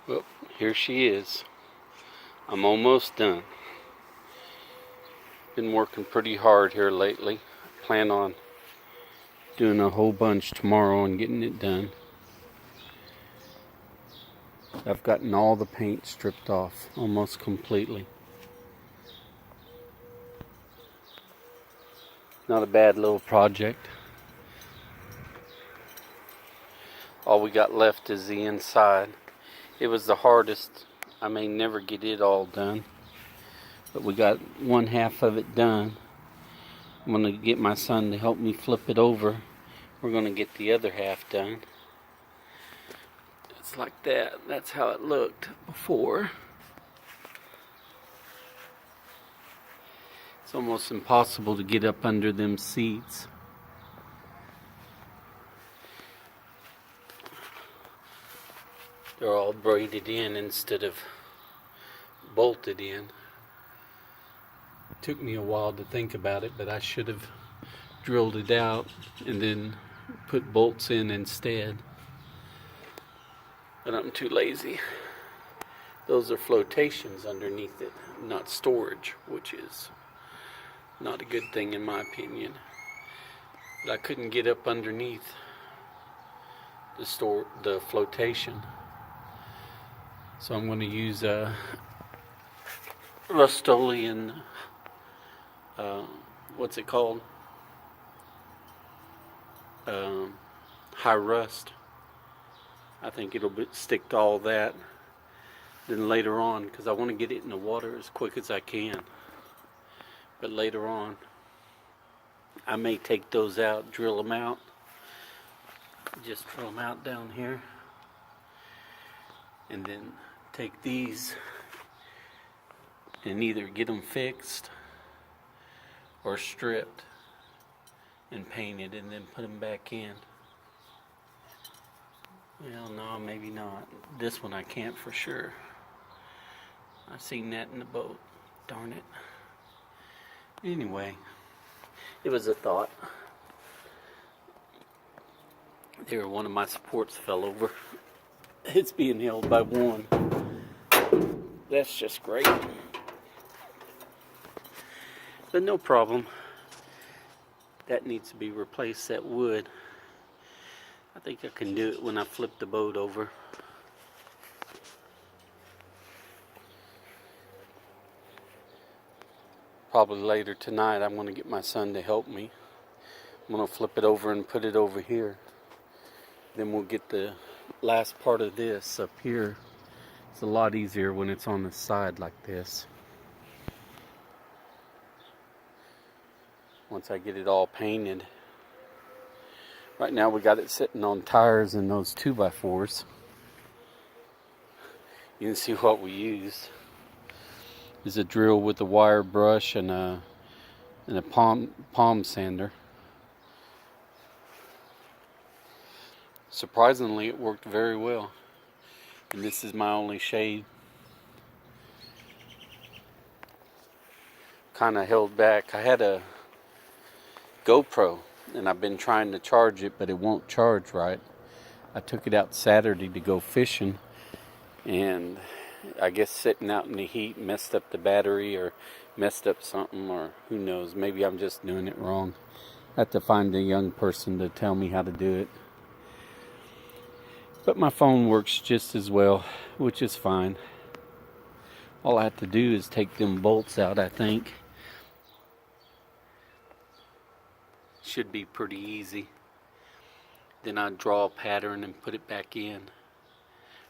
Well, here she is. I'm almost done. Been working pretty hard here lately. Plan on doing a whole bunch tomorrow and getting it done. I've gotten all the paint stripped off almost completely. Not a bad little project. All we got left is the inside. It was the hardest. I may never get it all done, but we got one half of it done. I'm going to get my son to help me flip it over. We're going to get the other half done. It's like that. That's how it looked before. It's almost impossible to get up under them seats. They're all braided in instead of bolted in. It took me a while to think about it, but I should have drilled it out and then put bolts in instead. But I'm too lazy. Those are flotations underneath it, not storage, which is not a good thing in my opinion. But I couldn't get up underneath the flotation. So I'm going to use a Rust-Oleum, what's it called? High rust. I think it'll stick to all that. Then later on, because I want to get it in the water as quick as I can. But later on, I may take those out, drill them out. Just drill them out down here. And then take these and either get them fixed or stripped and painted and then put them back in. Well, no, maybe not. This one I can't for sure. I seen that in the boat. Darn it. Anyway, it was a thought. There, one of my supports fell over. It's being held by one. That's just great. But no problem. That needs to be replaced, that wood. I think I can do it when I flip the boat over. Probably later tonight I'm going to get my son to help me. I'm going to flip it over and put it over here. Then we'll get the last part of this up here. It's a lot easier when it's on the side like this. Once I get it all painted. Right now we got it sitting on tires and those 2x4s. You can see what we used. Is a drill with a wire brush and a palm sander. Surprisingly, it worked very well. And this is my only shade. Kind of held back. I had a GoPro and I've been trying to charge it, but it won't charge right. I took it out Saturday to go fishing, and I guess sitting out in the heat messed up the battery or messed up something, or who knows, maybe I'm just doing it wrong. I have to find a young person to tell me how to do it. But my phone works just as well, which is fine. All I have to do is take them bolts out, I think. Should be pretty easy. Then I draw a pattern and put it back in.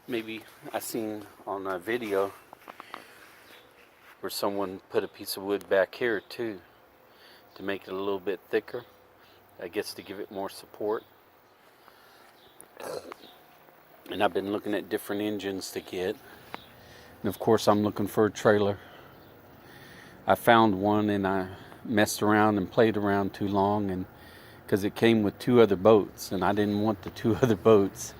Maybe I seen on a video where someone put a piece of wood back here too to make it a little bit thicker. I guess to give it more support. And I've been looking at different engines to get. And of course I'm looking for a trailer. I found one and I messed around and played around too long, and because it came with 2 other boats and I didn't want the 2 other boats.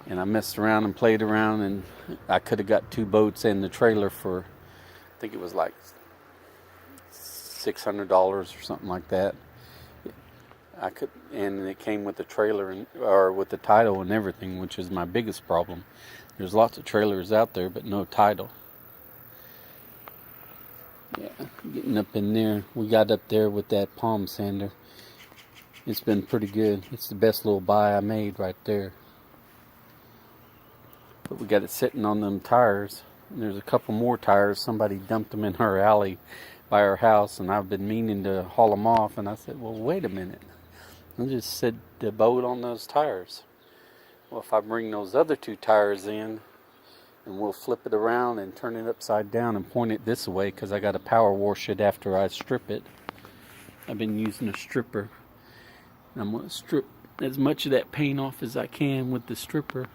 And I messed around and played around, and I could have got 2 boats and the trailer for, I think it was like $600 or something like that. and it came with the trailer or with the title and everything, which is my biggest problem. There's lots of trailers out there, but no title. Yeah, getting up in there. We got up there with that palm sander. It's been pretty good. It's the best little buy I made right there. But we got it sitting on them tires. And there's a couple more tires. Somebody dumped them in our alley by our house, and I've been meaning to haul them off. And I said, well, wait a minute. I just set the boat on those tires. Well, if I bring those other 2 tires in, and we'll flip it around and turn it upside down and point it this way, because I got to power wash it after I strip it. I've been using a stripper. I'm going to strip as much of that paint off as I can with the stripper,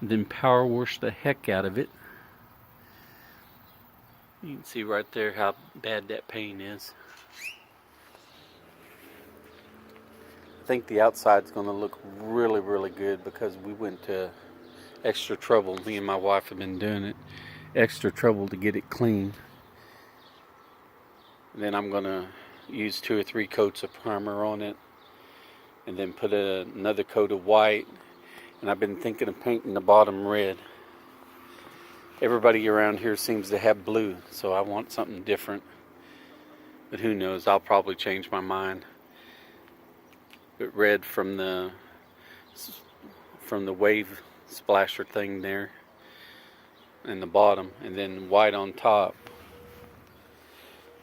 and then power wash the heck out of it. You can see right there how bad that paint is. I think the outside's going to look really, really good because we went to extra trouble. Me and my wife have been doing it. Extra trouble to get it clean. And then I'm going to use 2 or 3 coats of primer on it. And then put another coat of white. And I've been thinking of painting the bottom red. Everybody around here seems to have blue, so I want something different. But who knows, I'll probably change my mind. But red from the wave splasher thing there in the bottom, and then white on top.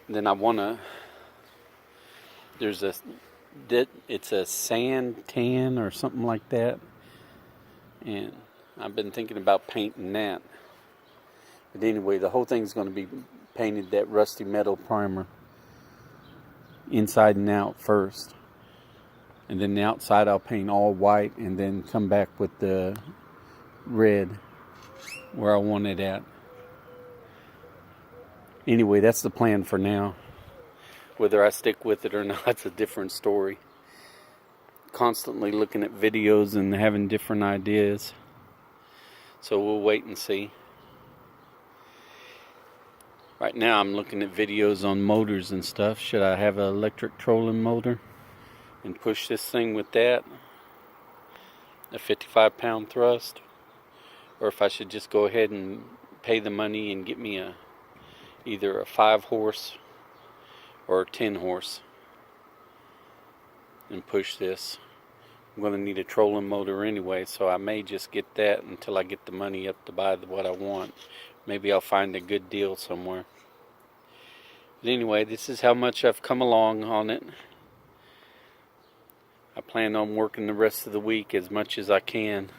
And then I wanna, it's a sand tan or something like that, and I've been thinking about painting that. But anyway, the whole thing's going to be painted that rusty metal primer inside and out first, and then the outside I'll paint all white, and then come back with the red where I want it at. Anyway, that's the plan for now. Whether I stick with it or not, it's a different story. Constantly looking at videos and having different ideas, so we'll wait and see. Right now I'm looking at videos on motors and stuff. Should I have an electric trolling motor and push this thing with that, a 55-pound thrust, or if I should just go ahead and pay the money and get me either a 5-horse or a 10-horse and push this. I'm going to need a trolling motor anyway, so I may just get that until I get the money up to buy what I want. Maybe I'll find a good deal somewhere. But anyway, this is how much I've come along on it. I plan on working the rest of the week as much as I can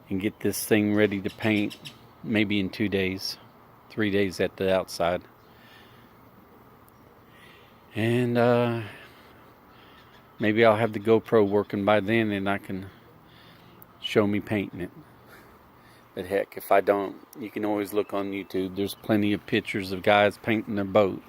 and get this thing ready to paint maybe in 2 days, 3 days at the outside. And maybe I'll have the GoPro working by then and I can show me painting it. But heck, if I don't, you can always look on YouTube. There's plenty of pictures of guys painting their boat.